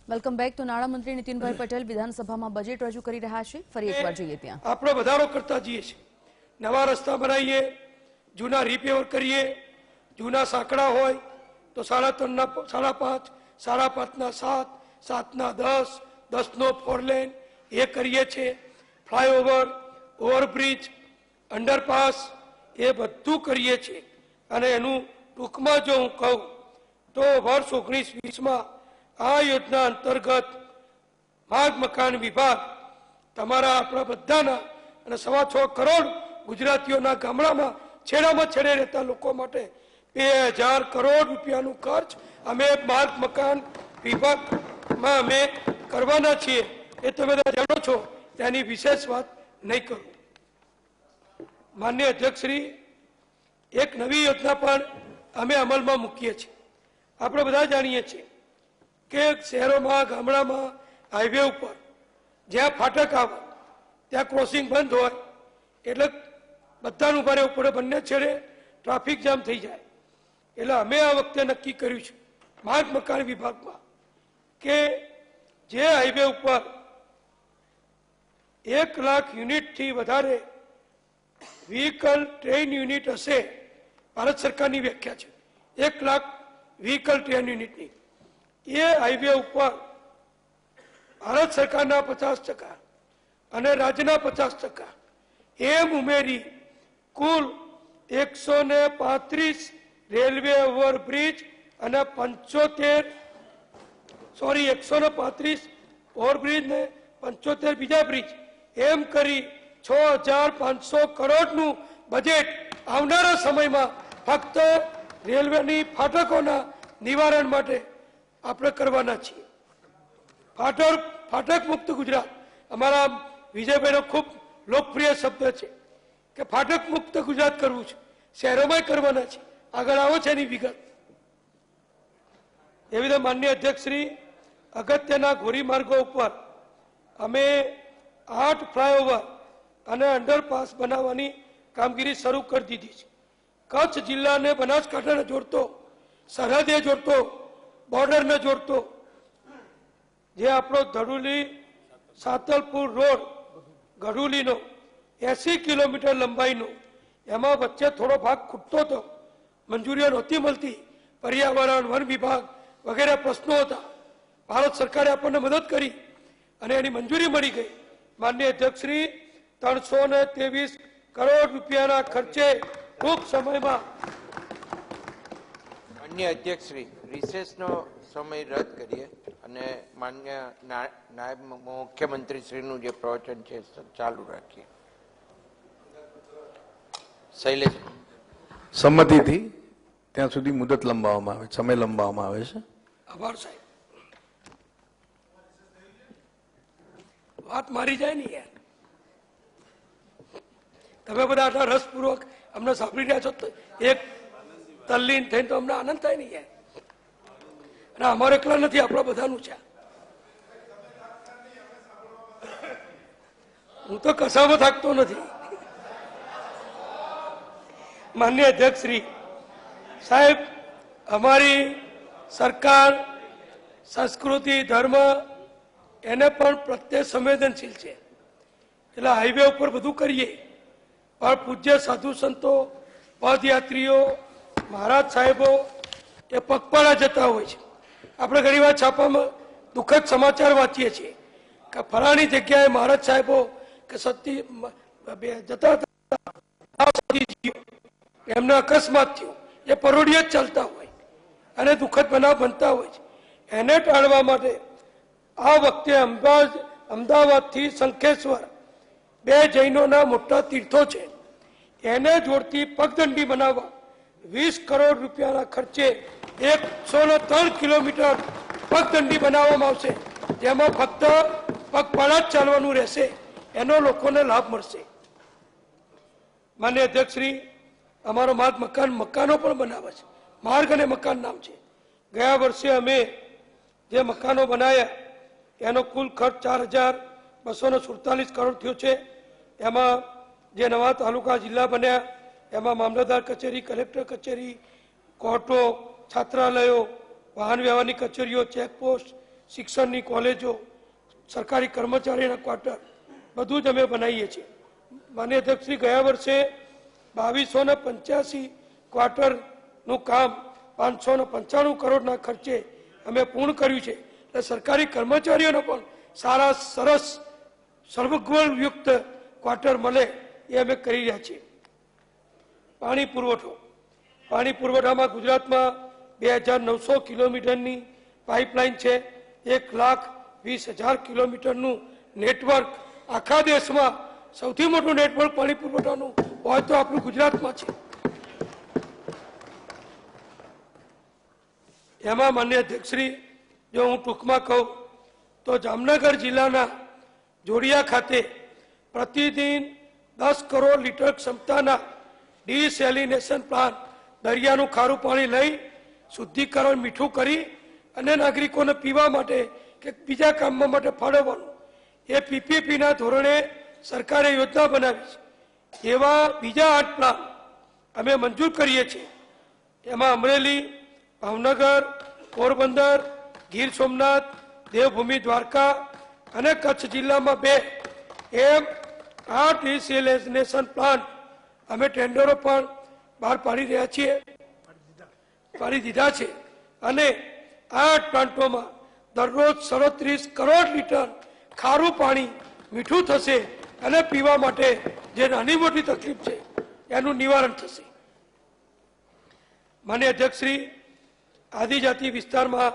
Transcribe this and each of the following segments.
Welcome back. તો નાણામંત્રી નીતિનભાઈ પટેલ વિધાનસભામાં બજેટ રજૂ કરી રહ્યા છે. ફરી એકવાર જોઈએ ત્યાં આપણે વધારો કરતા જઈએ છીએ. નવા રસ્તા બનાવીએ, જૂના રિપેર કરીએ, જૂના સાંકડા હોય તો 3.5 ના 5.5, 5.5 ના 7, 7 ના 10, 10 નો 4 લેન એ કરીએ છીએ. ફ્લાયઓવર, ઓવરબ્રિજ, અંડરપાસ એ બધું કરીએ છીએ. અને એનું ટૂંકમાં જો હું કહું તો વર્ષ 19-20માં આ યોજના અંતર્ગત માર્ગ મકાન વિભાગ તમારા આપણા બધાના અને 6.25 કરોડ ગુજરાતીઓના ગામડામાં છેડામાં છેડે રહેતા લોકો માટે 2000 કરોડ રૂપિયાનું ખર્ચ અમે માર્ગ મકાન વિભાગમાં અમે કરવાના છીએ. એ તમે બધા જાણો છો, તેની વિશેષ વાત નહીં કરું. માન્ય અધ્યક્ષશ્રી, એક નવી યોજના પણ અમે અમલમાં મૂકીએ છીએ. આપણે બધા જાણીએ છીએ કે શહેરોમાં, ગામડામાં, હાઈવે ઉપર જ્યાં ફાટક આવે ત્યાં ક્રોસિંગ બંધ હોય એટલે બધાનું ઉભા રહેવું પડે, બંને છેડે ટ્રાફિક જામ થઈ જાય. એટલે અમે આ વખતે નક્કી કર્યું છે માર્ગ મકાન વિભાગમાં કે જે હાઈવે ઉપર 1 લાખ યુનિટથી વધારે વ્હીકલ ટ્રેન યુનિટ હશે, ભારત સરકારની વ્યાખ્યા છે 1 લાખ વ્હીકલ ટ્રેન યુનિટની, એ હાઈવે ઉપર ભારત સરકારના 50% અને રાજ્યના 50% એમ ઉમેરી કુલ 135 રેલવે ઓવરબ્રિજ અને 135 ઓવરબ્રિજ ને 75 બીજા બ્રિજ એમ કરી 6500 કરોડનું બજેટ આવનારા સમયમાં ફક્ત રેલવેની ફાટકોના નિવારણ માટે આપણે કરવાના છીએ. ફાટક મુક્ત ગુજરાત અમારા વિજયભાઈનો ખૂબ લોકપ્રિય શબ્દ છે કે ફાટક મુક્ત ગુજરાત કરવું છે, શહેરોમાં કરવાના છે. આગળ આવો છે એની વિગત. એવી રીતે માનનીય અધ્યક્ષશ્રી, અગત્યના ધોરીમાર્ગો ઉપર અમે 8 ફ્લાયઓવર અને અંડરપાસ બનાવવાની કામગીરી શરૂ કરી દીધી છે. કચ્છ જિલ્લાને બનાસકાંઠાને જોડતો, સરહદે જોડતો, બોર્ડરને જોડતો જે આપણો ધડુલી સાતલપુર રોડ ગઢુલીનો 80 કિલોમીટર લંબાઈનો, એમાં વચ્ચે થોડો ભાગ ખૂટતો હતો, મંજૂરીઓ નહોતી મળતી, પર્યાવરણ, વન વિભાગ વગેરે પ્રશ્નો હતા. ભારત સરકારે આપણને મદદ કરી અને એની મંજૂરી મળી ગઈ. માનનીય અધ્યક્ષશ્રી, 323 કરોડ રૂપિયાના ખર્ચે ટૂંક સમયમાં. માન્ય અધ્યક્ષશ્રી, રિસેસનો સમય રદ કરીએ અને માન્ય નાયબ મુખ્યમંત્રીશ્રીનું જે પ્રવચન છે ચાલુ રાખીએ. શૈલેષ, સંમતિથી ત્યાં સુધી મુદત લંબાવવામાં આવે, સમય લંબાવવામાં આવે છે. આભાર સાહેબ. વાત મારી જાય ને યાર, તમે બધા આટલા રસપૂર્વક અમને સાંભળી રહ્યા છો, એક તલ્લીન થઈને તો અમને આનંદ થાય ને યાર. અને અમારે એકલા નથી, આપણા બધાનું છે. હું તો કશામાં થાકતો નથી. માન્ય અધ્યક્ષશ્રી સાહેબ, અમારી સરકાર સંસ્કૃતિ, ધર્મ એને પણ પ્રત્યે સંવેદનશીલ છે. એટલે હાઈવે ઉપર બધું કરીએ, પણ પૂજ્ય સાધુ સંતો, પદયાત્રીઓ, મહારાજ સાહેબો એ પગપાળા જતા હોય છે. આપણે ઘણી વાર છાપામાં દુઃખદ સમાચાર વાંચીએ છીએ કે ફલાણી જગ્યાએ મહારાજ સાહેબો કે સતી જતા હતા, એમને અકસ્માત થયો. એ પરોઢિયે જ ચાલતા હોય અને દુઃખદ બનાવ બનતા હોય છે. એને ટાળવા માટે આ વખતે અમદાવાદથી શંખેશ્વર 2 જૈનોના મોટા તીર્થો છે, એને જોડતી પગદંડી બનાવવા 20 કરોડ રૂપિયાના ખર્ચે 103 કિલોમીટર પગદંડી બનાવવામાં આવશે, જેમાં ફક્ત પગપાળા જ ચાલવાનું રહેશે. એનો લોકોને લાભ મળશે. માન્ય અધ્યક્ષશ્રી, અમારો મકાનો પણ બનાવે છે. માર્ગ અને મકાન નામ છે. ગયા વર્ષે અમે જે મકાનો બનાવ્યા એનો કુલ ખર્ચ 4247 કરોડ થયો છે. એમાં જે નવા તાલુકા જિલ્લા બન્યા એમાં મામલતદાર કચેરી, કલેક્ટર કચેરી, કોર્ટો, છાત્રાલયો, વાહન વ્યવહારની કચેરીઓ, ચેકપોસ્ટ, શિક્ષણની કોલેજો, સરકારી કર્મચારીના ક્વાર્ટર બધું જ અમે બનાવીએ છીએ. માન્ય અધ્યક્ષશ્રી, ગયા વર્ષે 2285 ક્વાર્ટરનું કામ 595 કરોડના ખર્ચે અમે પૂર્ણ કર્યું છે. એટલે સરકારી કર્મચારીઓને પણ સારા સરસ સર્વગુણયુક્ત ક્વાર્ટર મળે એ અમે કરી રહ્યા છીએ. પાણી પુરવઠામાં ગુજરાતમાં 2900 કિલોમીટરની પાઇપલાઇન છે. 1,20,000 કિલોમીટરનું નેટવર્ક, આખા દેશમાં સૌથી મોટું નેટવર્ક પાણી પુરવઠાનું હોય તો આપણું ગુજરાતમાં છે. એમાં માન્ય અધ્યક્ષશ્રી, જો હું ટૂંકમાં કહું તો જામનગર જિલ્લાના જોડિયા ખાતે પ્રતિદિન 10 કરોડ લીટર ક્ષમતાના ડિસેલિનેશન પ્લાન્ટ દરિયાનું ખારું પાણી લઈ શુદ્ધિકરણ મીઠું કરી અને નાગરિકોને પીવા માટે કે બીજા કામમાં માટે ફાળવવાનું એ પીપીપીના ધોરણે સરકારે યોજના બનાવી છે. એવા બીજા 8 પ્લાન્ટ અમે મંજૂર કરીએ છીએ. એમાં અમરેલી, ભાવનગર, પોરબંદર, ગીર સોમનાથ, દેવભૂમિ દ્વારકા અને કચ્છ જિલ્લામાં 2 એમ 8 ડિસેલિનેશન પ્લાન્ટ અમે ટેન્ડરો પણ બહાર પાડી રહ્યા છીએ, પાડી દીધા છે. અને 8 પ્લાન્ટોમાં દરરોજ 37 કરોડ લીટર ખારું પાણી મીઠું થશે અને પીવા માટે જે નાની મોટી તકલીફ છે એનું નિવારણ થશે. માન્ય અધ્યક્ષશ્રી, આદિજાતિ વિસ્તારમાં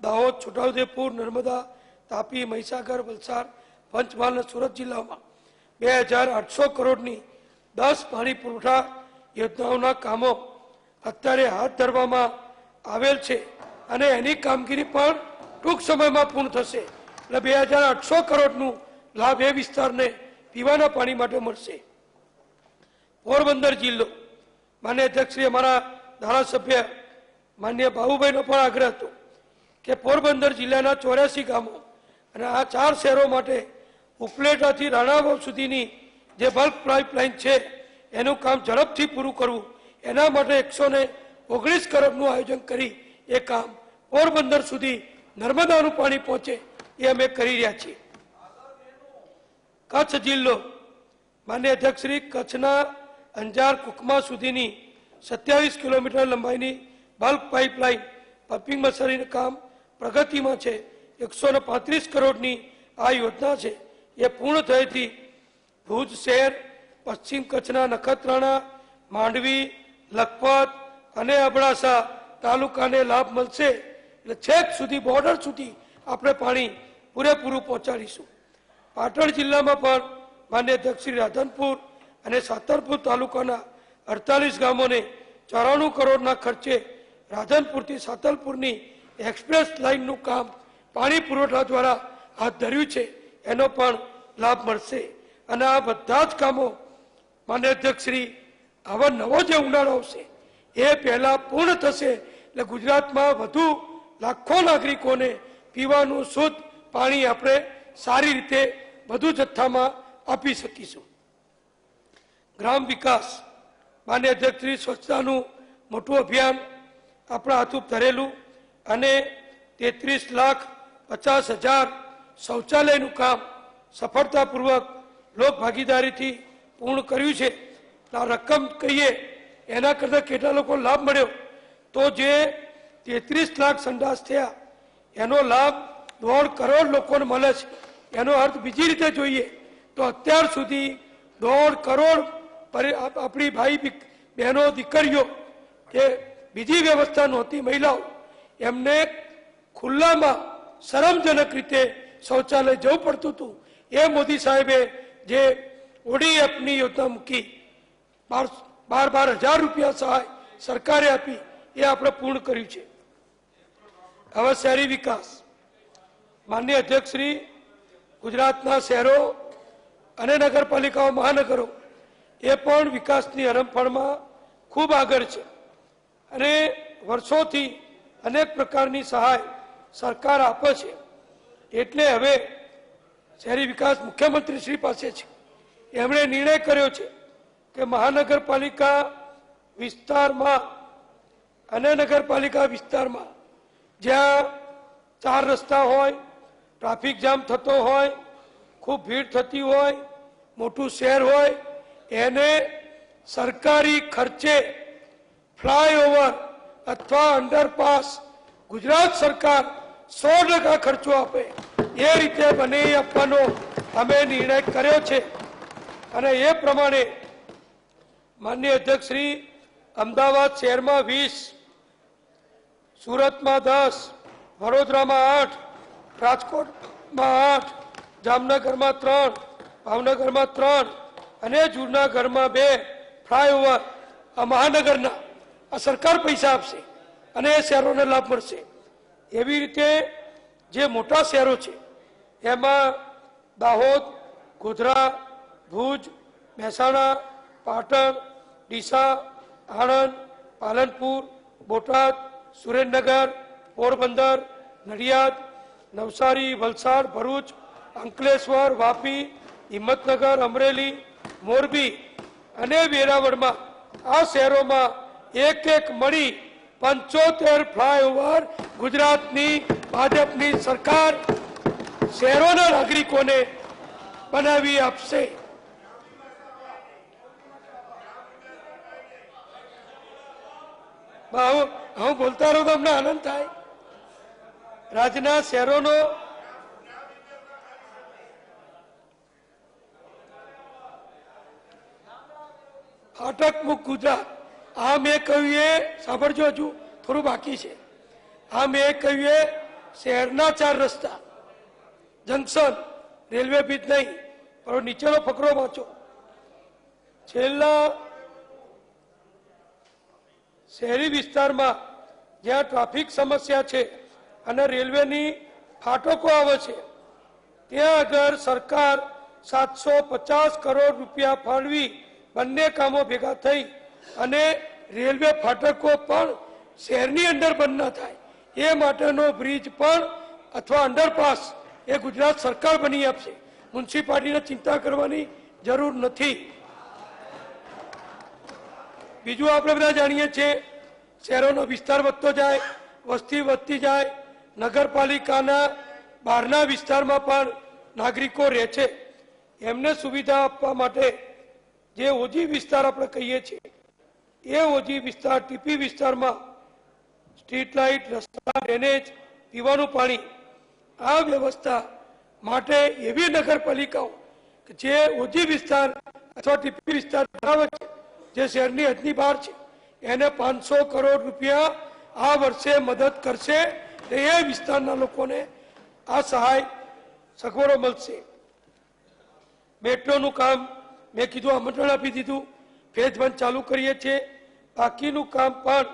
દાહોદ, છોટાઉદેપુર, નર્મદા, તાપી, મહીસાગર, વલસાડ, પંચમહાલ અને સુરત જિલ્લામાં 2800 કરોડની 10 પાણી પુરવઠા યોજનાઓના કામો અત્યારે હાથ ધરવામાં આવેલ છે અને એની કામગીરી પણ ટૂંક સમયમાં પૂર્ણ થશે. એટલે 2800 કરોડનું લાભ એ વિસ્તારને પીવાના પાણી માટે મળશે. પોરબંદર જિલ્લો, માન્ય અધ્યક્ષશ્રી, અમારા ધારાસભ્ય માન્ય બાબુભાઈનો પણ આગ્રહ હતો કે પોરબંદર જિલ્લાના 84 ગામો અને આ 4 શહેરો માટે ઉપલેટાથી રાણાવાવ સુધીની જે બલ્ક પાઇપલાઇન છે એનું કામ ઝડપથી પૂરું કરવું, એના માટે 119 કરોડનું આયોજન કરી એ કામ પોરબંદર સુધી નર્મદાનું પાણી પહોંચે એ અમે કરી રહ્યા છીએ. કચ્છ જિલ્લો, માન્ય અધ્યક્ષશ્રી, કચ્છના અંજાર કુકમા સુધીની 27 કિલોમીટર લંબાઈની બલ્ક પાઇપલાઇન પમ્પિંગ મશીનરીનું કામ પ્રગતિમાં છે. 135 કરોડની આ યોજના છે. એ પૂર્ણ થયેથી ભુજ શહેર, પશ્ચિમ કચ્છના નખત્રાણા, માંડવી, લખપત અને અબડાસા તાલુકાને લાભ મળશે. એટલે છેક સુધી, બોર્ડર સુધી આપણે પાણી પૂરેપૂરું પહોંચાડીશું. પાટણ જિલ્લામાં પણ માન્ય અધ્યક્ષશ્રી, રાધનપુર અને સાતરપુર તાલુકાના 48 ગામોને 94 કરોડના ખર્ચે રાધનપુરથી સાતલપુરની એક્સપ્રેસ લાઇનનું કામ પાણી પુરવઠા દ્વારા હાથ ધર્યું છે. એનો પણ લાભ મળશે. અને આ બધા જ કામો માન્ય અધ્યક્ષશ્રી, આવા નવો જે ઉનાળો આવશે એ પહેલા પૂર્ણ થશે. એટલે ગુજરાતમાં વધુ લાખો નાગરિકોને પીવાનું શુદ્ધ પાણી આપણે સારી રીતે વધુ જથ્થામાં આપી શકીશું. ગ્રામ વિકાસ, માન્ય અધ્યક્ષશ્રી, સ્વચ્છતાનું મોટું અભિયાન આપણા હાથું ધરેલું અને 33,50,000 શૌચાલયનું કામ સફળતાપૂર્વક લોક ભાગીદારીથી પૂર્ણ કર્યું છે. આ રકમ કહીએ એના કરતાં કેટલા લોકો લાભ મળ્યો, તો જે 33 લાખ સંડાસ થયા એનો લાભ 1.5 કરોડ લોકોને મળે છે. એનો અર્થ બીજી રીતે જોઈએ તો અત્યાર સુધી 1.5 કરોડ આપણી ભાઈ બહેનો, દીકરીઓ કે બીજી વ્યવસ્થા નહોતી મહિલાઓ, એમને ખુલ્લામાં શરમજનક રીતે શૌચાલય જવું પડતું હતું. એ મોદી સાહેબે જે ઓડીએફની યોજના મૂકી, 12,000 રૂપિયા સહાય સરકારે આપી, એ આપણે પૂર્ણ કર્યું છે. હવે શહેરી વિકાસ, માનનીય અધ્યક્ષશ્રી, ગુજરાતના શહેરો અને નગરપાલિકાઓ, મહાનગરો એ પણ વિકાસની હરણફાળમાં ખૂબ આગળ છે અને વર્ષોથી અનેક પ્રકારની સહાય સરકાર આપે છે. એટલે હવે શહેરી વિકાસ મુખ્યમંત્રી શ્રી પાસે છે. એમણે નિર્ણય કર્યો છે કે મહાનગરપાલિકા વિસ્તારમાં અને નગરપાલિકા વિસ્તારમાં જ્યાં ચાર રસ્તા હોય, ટ્રાફિક જામ થતો હોય, ખૂબ ભીડ થતી હોય, મોટું શહેર હોય, એને સરકારી ખર્ચે ફ્લાયઓવર અથવા અંડરપાસ ગુજરાત સરકાર 100% ખર્ચો આપે એ રીતે બનાવી આપવાનો અમે નિર્ણય કર્યો છે. અને એ પ્રમાણે માનનીય અધ્યક્ષ શ્રી, અમદાવાદ શહેરમાં 20, સુરતમાં 10, વડોદરામાં 8, રાજકોટમાં 8, જામનગરમાં 3, ભાવનગરમાં 3 અને જૂનાગઢમાં 2 ફ્લાયઓવર આ મહાનગરના આ સરકાર પૈસા આપશે અને એ શહેરોને લાભ મળશે. એવી રીતે જે મોટા શહેરો છે એમાં દાહોદ, ગોધરા, ભુજ, મહેસાણા, પાટણ, ડીસા, આણંદ, પાલનપુર, બોટાદ, સુરેન્દ્રનગર, પોરબંદર, નડિયાદ, નવસારી, વલસાડ, ભરૂચ, અંકલેશ્વર, વાપી, હિંમતનગર, અમરેલી, મોરબી અને વેરાવળમાં આ શહેરોમાં એક એક મળી 75 ફ્લાયઓવર ગુજરાતની ભાજપની સરકાર શહેરોના નાગરિકોને બનાવી આપશે. હું બોલતા રહું તો અમને આનંદ થાય. રાજ્યના શહેરોનો ફાટક મુખ ગુજરાત, આ મેં કહ્યું એ સાંભળજો, હજુ થોડું બાકી છે. આ મેં કહ્યું એ શહેરના 4 રસ્તા, જંકશન, રેલવે બીજ નહીં, પણ નીચેનો ફકરો વાંચો. છેલ્લા શહેરી વિસ્તારમાં જ્યાં ટ્રાફિક સમસ્યા છે અને રેલવેની ફાટકો આવે છે ત્યાં આગળ સરકાર 750 કરોડ રૂપિયા ફાળવી બંને કામો ભેગા થઈ અને રેલવે ફાટકો પણ શહેરની અંદર બંધ ન થાય એ માટેનો બ્રિજ પણ અથવા અંડરપાસ એ ગુજરાત સરકાર બની આપશે. મ્યુનિસિપાલિટીને ચિંતા કરવાની જરૂર નથી. બીજું આપણે બધા જાણીએ છીએ, શહેરોનો વિસ્તાર વધતો જાય, વસ્તી વધતી જાય, નગરપાલિકાના બહારના વિસ્તારમાં પણ નાગરિકો રહે છે, એમને સુવિધા આપવા માટે જે ઓજી વિસ્તાર આપણે કહીએ છીએ એ ઓજી વિસ્તાર, ટીપી વિસ્તારમાં સ્ટ્રીટ લાઇટ, રસ્તા, ડ્રેનેજ, પીવાનું પાણી આ વ્યવસ્થા માટે એવી નગરપાલિકાઓ કે જે ઓજી વિસ્તાર અથવા ટીપી વિસ્તાર ધરાવે છે, જે શહેરની હદની બહાર છે, એને 500 કરોડ રૂપિયા આ વર્ષે મદદ કરશે. એ વિસ્તારના લોકોને આ સહાય સગવડો મળશે. મેટ્રોનું કામ મેં કીધું, આમંત્રણ આપી દીધું, ફેઝ 1 ચાલુ કરીએ છીએ. બાકીનું કામ પણ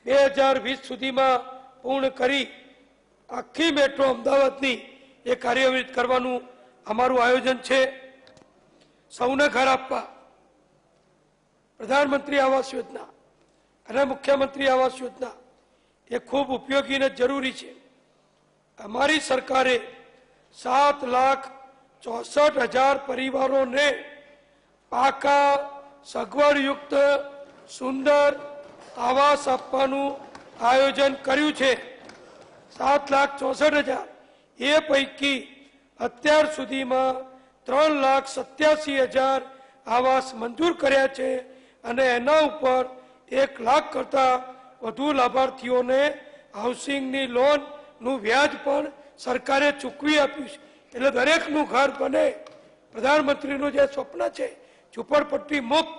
2020 સુધીમાં પૂર્ણ કરી આખી મેટ્રો અમદાવાદની એ કાર્યરત કરવાનું અમારું આયોજન છે. સૌને ઘર આપવા પ્રધાનમંત્રી આવાસ યોજના અને મુખ્યમંત્રી આવાસ યોજના એ ખૂબ ઉપયોગી અને જરૂરી છે. અમારી સરકારે 7,64,000 પરિવારોને પાકા સગવડયુક્ત સુંદર આવાસ આપવાનું આયોજન કર્યું છે. 7,64,000 એ પૈકી અત્યાર સુધીમાં 3,87,000 આવાસ મંજૂર કર્યા છે અને એના ઉપર 1 લાખ કરતા વધુ લાભાર્થીઓને હાઉસિંગની લોનનું વ્યાજ પણ સરકારે ચૂકવી આપ્યું છે. એટલે દરેકનું ઘર બને. પ્રધાનમંત્રીનું જે સ્વપ્ન છે ઝૂંપડપટ્ટી મુક્ત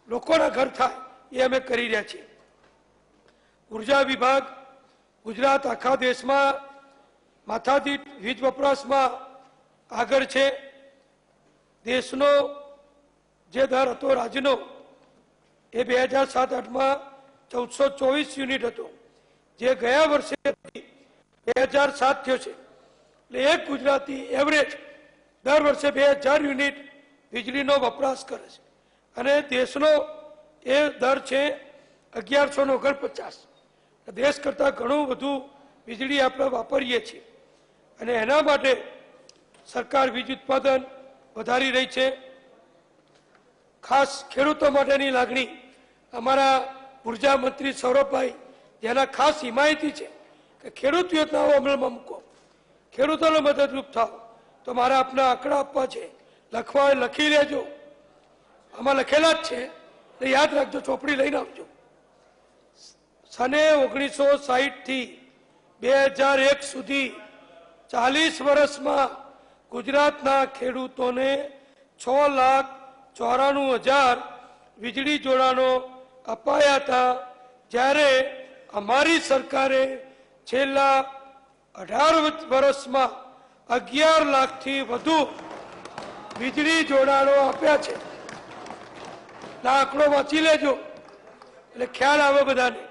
લોકોના ઘર થાય એ અમે કરી રહ્યા છીએ. ઉર્જા વિભાગ ગુજરાત આખા દેશમાં માથાદીઠ વીજ વપરાશમાં આગળ છે. દેશનો જે દર હતો રાજ્યનો એ 2007-8માં 1424 યુનિટ હતો, જે ગયા વર્ષે 2007 થયો છે. એટલે એક ગુજરાતી એવરેજ દર વર્ષે 2000 યુનિટ વીજળીનો વપરાશ કરે છે અને દેશનો એ દર છે 1149. દેશ કરતાં ઘણું વધુ વીજળી આપણે વાપરીએ છીએ અને એના માટે સરકાર વીજ ઉત્પાદન વધારી રહી છે. ખાસ ખેડૂતો માટેની લાગણી અમારા ઉર્જા મંત્રી સૌરભભાઈ જેના ખાસ હિમાયતી છે કે ખેડૂત યોજનાઓ અમલમાં મૂકો, ખેડૂતોને મદદરૂપ થાવ. તો મારે આપના આંકડા આપવા છે, લખવા હોય લખી લેજો, આમાં લખેલા જ છે, એટલે યાદ રાખજો, ચોપડી લઈને આવજો. સને 1960 થી 2001 સુધી 40 વર્ષમાં ગુજરાતના ખેડૂતોને 6,94,000 વીજળી જોડાણો અપાયા હતા, જ્યારે અમારી સરકારે છેલ્લા 18 વર્ષમાં 11 લાખથી વધુ વીજળી જોડાણો આપ્યા છે. આંકડો વાંચી લેજો એટલે ખ્યાલ આવે બધાને.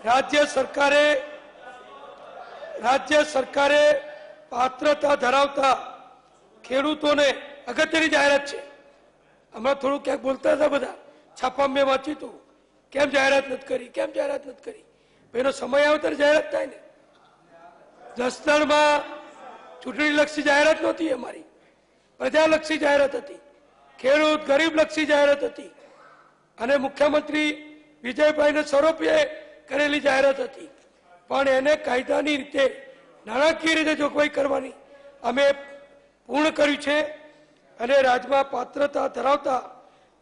રાજ્ય સરકારે પાત્રતા ધરાવતા ખેડૂતોને અગત્યની જાહેરાત છે. હમણાં થોડું ક્યાંક બોલતા હતા બધા, છાપામાં મેં વાંચ્યું હતું, કેમ જાહેરાત નથી કરી, કેમ જાહેરાત નથી કરી. એનો સમય આવે ત્યારે જાહેરાત થાય ને. જસદણમાં ચૂંટણીલક્ષી જાહેરાત નહોતી અમારી, પ્રજાલક્ષી જાહેરાત હતી, ખેડૂત ગરીબલક્ષી જાહેરાત હતી, અને મુખ્યમંત્રી વિજયભાઈને સ્વરૂપે કરેલી જાહેરાત હતી. પણ એને કાયદાની રીતે, નાણાકીય રીતે જોગવાઈ કરવાની અમે પૂર્ણ કર્યું છે. અને રાજ્યમાં પાત્રતા ધરાવતા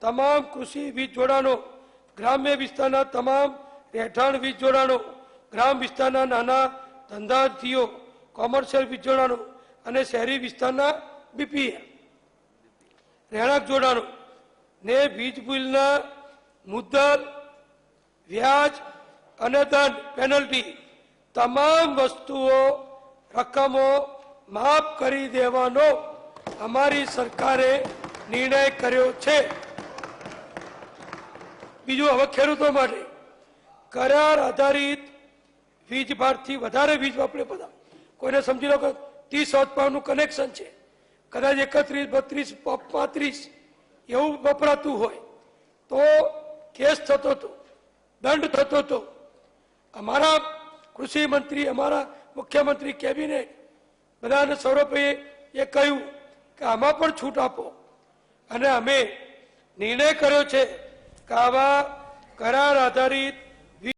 તમામ કૃષિ વીજ જોડાણો, ગ્રામ્ય વિસ્તારના તમામ રહેઠાણ વીજ જોડાણો, ગ્રામ વિસ્તારના નાના ધંધાર્થીઓ કોમર્શિયલ વીજ જોડાણો અને શહેરી વિસ્તારના બીપીએલ રહેણાંક જોડાણો ને વીજ બિલના મુદ્દત, વ્યાજ અને દંડ પેનલ્ટી તમામ વસ્તુઓ રકમો માફ કરી દેવાનો અમારી સરકારે નિર્ણય કર્યો છે. બીજું, હવે ખેડૂતો માટે કરાર આધારિત વીજ ભારથી વધારે વીજ વાપરે બધા, કોઈને સમજી લો કે 30 હોર્સપાવરનું કનેક્શન છે, કદાચ 31, 32, 35 એવું વપરાતું હોય તો કેસ થતો હતો, દંડ થતો હતો. અમારા કૃષિ મંત્રી, અમારા મુખ્યમંત્રી, કેબિનેટ બધાને સ્વરૂપે એ કહ્યું કે આમાં પણ છૂટ આપો. અને અમે નિર્ણય કર્યો છે કે આવા કરાર આધારિત